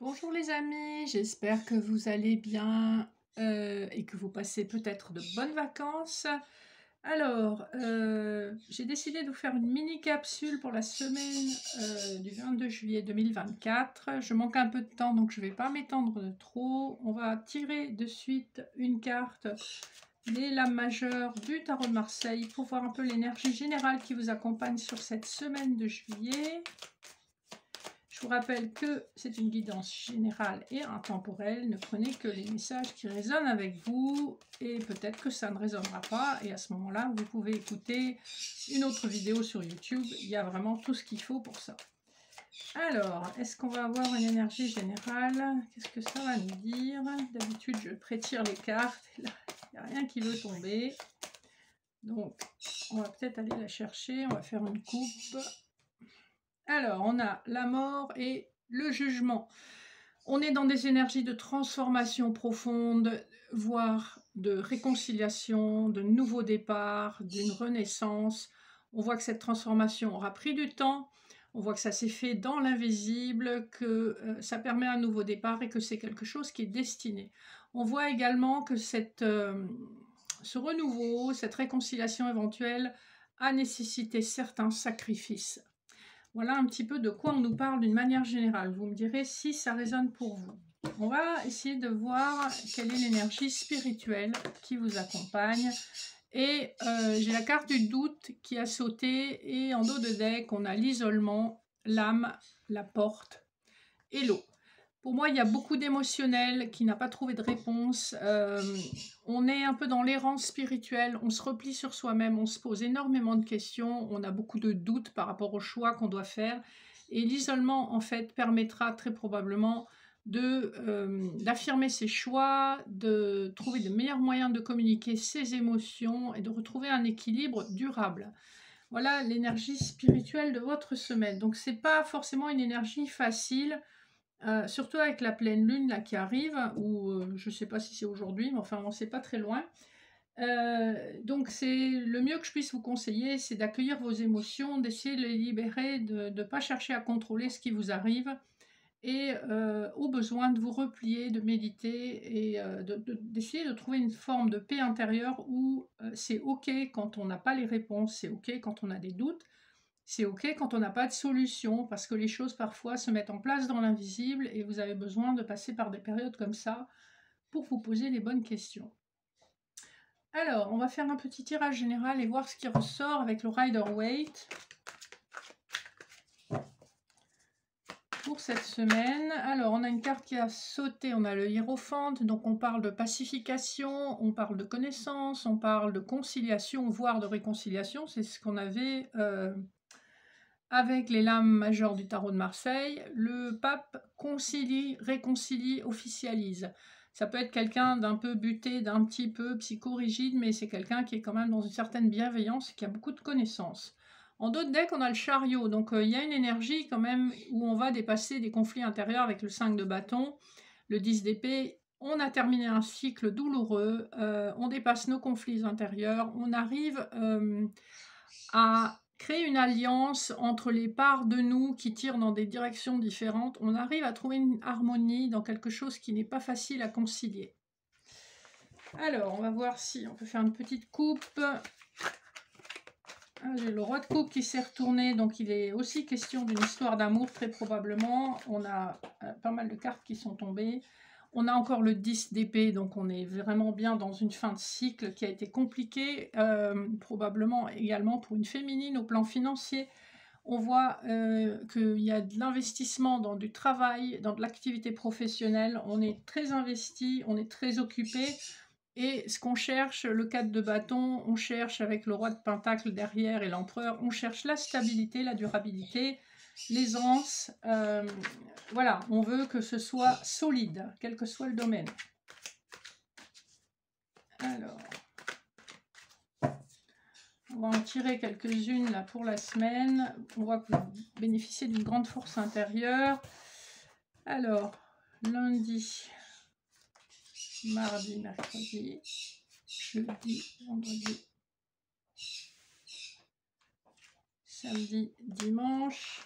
Bonjour les amis, j'espère que vous allez bien et que vous passez peut-être de bonnes vacances. Alors, j'ai décidé de vous faire une mini capsule pour la semaine du 22 juillet 2024. Je manque un peu de temps, donc je ne vais pas m'étendre de trop. On va tirer de suite une carte des lames majeures du tarot de Marseille pour voir un peu l'énergie générale qui vous accompagne sur cette semaine de juillet. Je vous rappelle que c'est une guidance générale et intemporelle. Ne prenez que les messages qui résonnent avec vous et peut-être que ça ne résonnera pas. Et à ce moment-là, vous pouvez écouter une autre vidéo sur YouTube. Il y a vraiment tout ce qu'il faut pour ça. Alors, est-ce qu'on va avoir une énergie générale? Qu'est-ce que ça va nous dire? D'habitude, je prétire les cartes. Et là, il n'y a rien qui veut tomber. Donc, on va peut-être aller la chercher. On va faire une coupe. Alors, on a la mort et le jugement. On est dans des énergies de transformation profonde, voire de réconciliation, de nouveau départ, d'une renaissance. On voit que cette transformation aura pris du temps. On voit que ça s'est fait dans l'invisible, que ça permet un nouveau départ et que c'est quelque chose qui est destiné. On voit également que ce renouveau, cette réconciliation éventuelle a nécessité certains sacrifices. Voilà un petit peu de quoi on nous parle d'une manière générale. Vous me direz si ça résonne pour vous. On va essayer de voir quelle est l'énergie spirituelle qui vous accompagne. Et j'ai la carte du doute qui a sauté. Et en dos de deck, on a l'isolement, l'âme, la porte et l'eau. Pour moi, il y a beaucoup d'émotionnel qui n'a pas trouvé de réponse. On est un peu dans l'errance spirituelle, on se replie sur soi-même, on se pose énormément de questions, on a beaucoup de doutes par rapport aux choix qu'on doit faire. Et l'isolement, en fait, permettra très probablement d'affirmer ses choix, de trouver de meilleurs moyens de communiquer ses émotions et de retrouver un équilibre durable. Voilà l'énergie spirituelle de votre semaine. Donc, ce n'est pas forcément une énergie facile. Surtout avec la pleine lune là qui arrive, ou je ne sais pas si c'est aujourd'hui, mais enfin, on sait pas très loin. Donc, c'est le mieux que je puisse vous conseiller, c'est d'accueillir vos émotions, d'essayer de les libérer, de ne pas chercher à contrôler ce qui vous arrive, et au besoin de vous replier, de méditer, et d'essayer de trouver une forme de paix intérieure où c'est OK quand on n'a pas les réponses, c'est OK quand on a des doutes, c'est OK quand on n'a pas de solution, parce que les choses parfois se mettent en place dans l'invisible et vous avez besoin de passer par des périodes comme ça pour vous poser les bonnes questions. Alors, on va faire un petit tirage général et voir ce qui ressort avec le Rider-Waite pour cette semaine. Alors, on a une carte qui a sauté, on a le Hiérophante, donc on parle de pacification, on parle de connaissance, on parle de conciliation, voire de réconciliation, c'est ce qu'on avait avec les lames majeures du tarot de Marseille. Le pape concilie, réconcilie, officialise. Ça peut être quelqu'un d'un peu buté, d'un petit peu psychorigide, mais c'est quelqu'un qui est quand même dans une certaine bienveillance et qui a beaucoup de connaissances. En dos de deck, on a le chariot, donc il y a une énergie quand même où on va dépasser des conflits intérieurs avec le 5 de bâton, le 10 d'épée. On a terminé un cycle douloureux, on dépasse nos conflits intérieurs, on arrive à créer une alliance entre les parts de nous qui tirent dans des directions différentes. On arrive à trouver une harmonie dans quelque chose qui n'est pas facile à concilier. Alors, on va voir si on peut faire une petite coupe. J'ai le roi de coupe qui s'est retourné, donc il est aussi question d'une histoire d'amour, très probablement. On a pas mal de cartes qui sont tombées. On a encore le 10 d'épée, donc on est vraiment bien dans une fin de cycle qui a été compliquée, probablement également pour une féminine au plan financier. On voit qu'il y a de l'investissement dans du travail, dans de l'activité professionnelle. On est très investi, on est très occupé. Et ce qu'on cherche, le 4 de bâton, on cherche avec le roi de pentacle derrière et l'empereur, on cherche la stabilité, la durabilité, l'aisance. Voilà, on veut que ce soit solide, quel que soit le domaine. Alors, on va en tirer quelques-unes là pour la semaine. On voit que vous bénéficiez d'une grande force intérieure. Alors, lundi, mardi, mercredi, jeudi, vendredi, samedi, dimanche.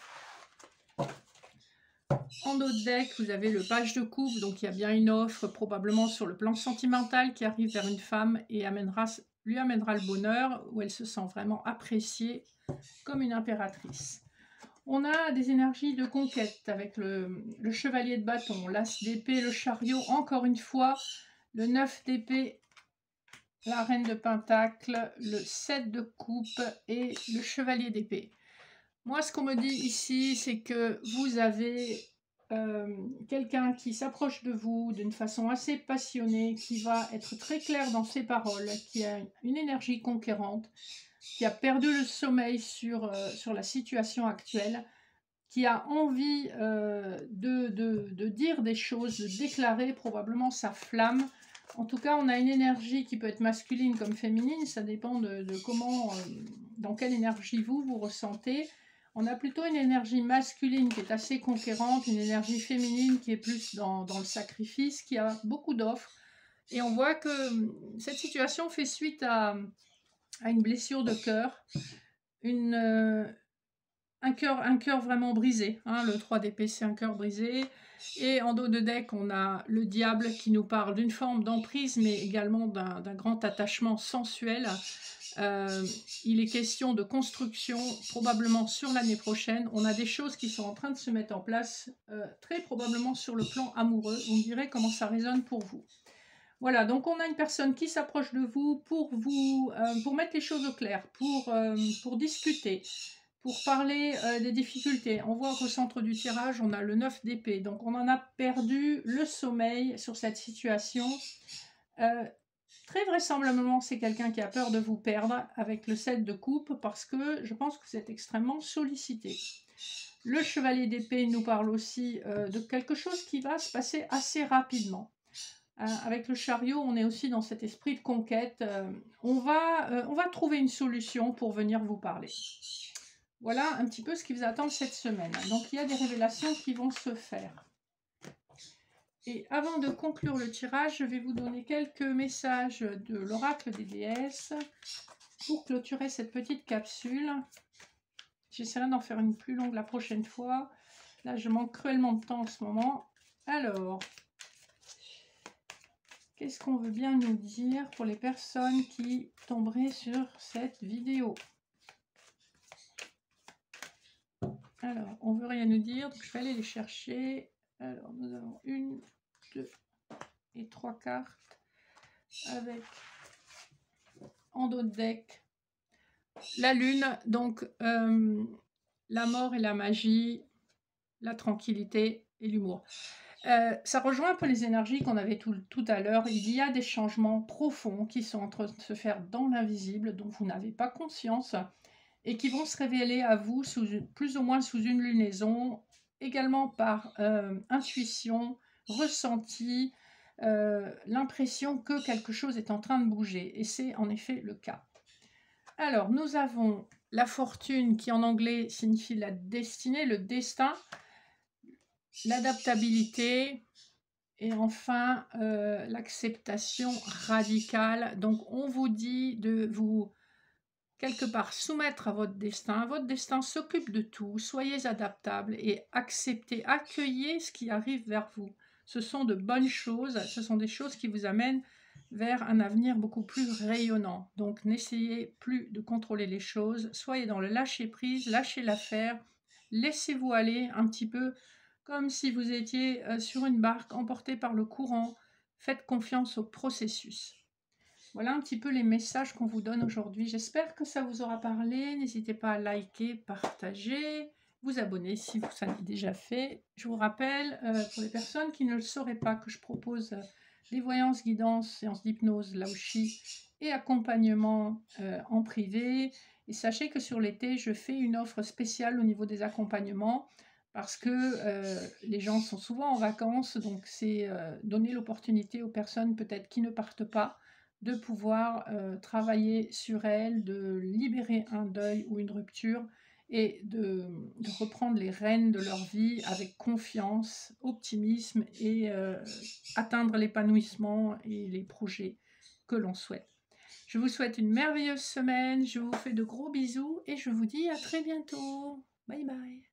En dos de deck, vous avez le page de coupe, donc il y a bien une offre probablement sur le plan sentimental qui arrive vers une femme et lui amènera le bonheur, où elle se sent vraiment appréciée comme une impératrice. On a des énergies de conquête avec le chevalier de bâton, l'as d'épée, le chariot, encore une fois, le 9 d'épée, la reine de pentacle, le 7 de coupe et le chevalier d'épée. Moi, ce qu'on me dit ici, c'est que vous avez quelqu'un qui s'approche de vous d'une façon assez passionnée, qui va être très clair dans ses paroles, qui a une énergie conquérante, qui a perdu le sommeil sur la situation actuelle, qui a envie de dire des choses, de déclarer probablement sa flamme. En tout cas, on a une énergie qui peut être masculine comme féminine, ça dépend de comment, dans quelle énergie vous ressentez. On a plutôt une énergie masculine qui est assez conquérante, une énergie féminine qui est plus dans le sacrifice, qui a beaucoup d'offres. Et on voit que cette situation fait suite à une blessure de cœur, un cœur vraiment brisé. Hein, le 3 d'épée, c'est un cœur brisé. Et en dos de deck, on a le diable qui nous parle d'une forme d'emprise, mais également d'un grand attachement sensuel. Il est question de construction, probablement sur l'année prochaine. On a des choses qui sont en train de se mettre en place, très probablement sur le plan amoureux. Vous me direz comment ça résonne pour vous. Voilà, donc on a une personne qui s'approche de vous pour mettre les choses au clair, pour discuter, pour parler des difficultés. On voit qu'au centre du tirage, on a le 9 d'épée. Donc on en a perdu le sommeil sur cette situation. Très vraisemblablement, c'est quelqu'un qui a peur de vous perdre avec le 7 de coupe parce que je pense que c'est extrêmement sollicité. Le chevalier d'épée nous parle aussi de quelque chose qui va se passer assez rapidement. Avec le chariot, on est aussi dans cet esprit de conquête. On va trouver une solution pour venir vous parler. Voilà un petit peu ce qui vous attend cette semaine. Donc il y a des révélations qui vont se faire. Et avant de conclure le tirage, je vais vous donner quelques messages de l'oracle des déesses pour clôturer cette petite capsule. J'essaierai d'en faire une plus longue la prochaine fois. Là, je manque cruellement de temps en ce moment. Alors, qu'est-ce qu'on veut bien nous dire pour les personnes qui tomberaient sur cette vidéo? Alors, on veut rien nous dire, donc je vais aller les chercher. Alors, nous avons 1, 2 et 3 cartes avec en dos de deck la lune, donc la mort et la magie, la tranquillité et l'humour. Ça rejoint un peu les énergies qu'on avait tout à l'heure. Il y a des changements profonds qui sont en train de se faire dans l'invisible, dont vous n'avez pas conscience, et qui vont se révéler à vous plus ou moins sous une lunaison, également par intuition, ressenti, l'impression que quelque chose est en train de bouger. Et c'est en effet le cas. Alors, nous avons la fortune qui en anglais signifie la destinée, le destin, l'adaptabilité et enfin l'acceptation radicale. Donc, on vous dit de vous quelque part soumettre à votre destin. Votre destin s'occupe de tout. Soyez adaptable et acceptez, accueillez ce qui arrive vers vous. Ce sont de bonnes choses, ce sont des choses qui vous amènent vers un avenir beaucoup plus rayonnant. Donc n'essayez plus de contrôler les choses, soyez dans le lâcher-prise, lâchez l'affaire, laissez-vous aller un petit peu comme si vous étiez sur une barque emporté par le courant. Faites confiance au processus. Voilà un petit peu les messages qu'on vous donne aujourd'hui. J'espère que ça vous aura parlé. N'hésitez pas à liker, partager, vous abonner si vous ça n'est déjà fait. Je vous rappelle, pour les personnes qui ne le sauraient pas, que je propose des voyances, guidances, séances d'hypnose, laoshi et accompagnement en privé. Et sachez que sur l'été, je fais une offre spéciale au niveau des accompagnements parce que les gens sont souvent en vacances. Donc, c'est donner l'opportunité aux personnes peut-être qui ne partent pas de pouvoir travailler sur elles, de libérer un deuil ou une rupture et de reprendre les rênes de leur vie avec confiance, optimisme et atteindre l'épanouissement et les projets que l'on souhaite. Je vous souhaite une merveilleuse semaine, je vous fais de gros bisous et je vous dis à très bientôt. Bye bye.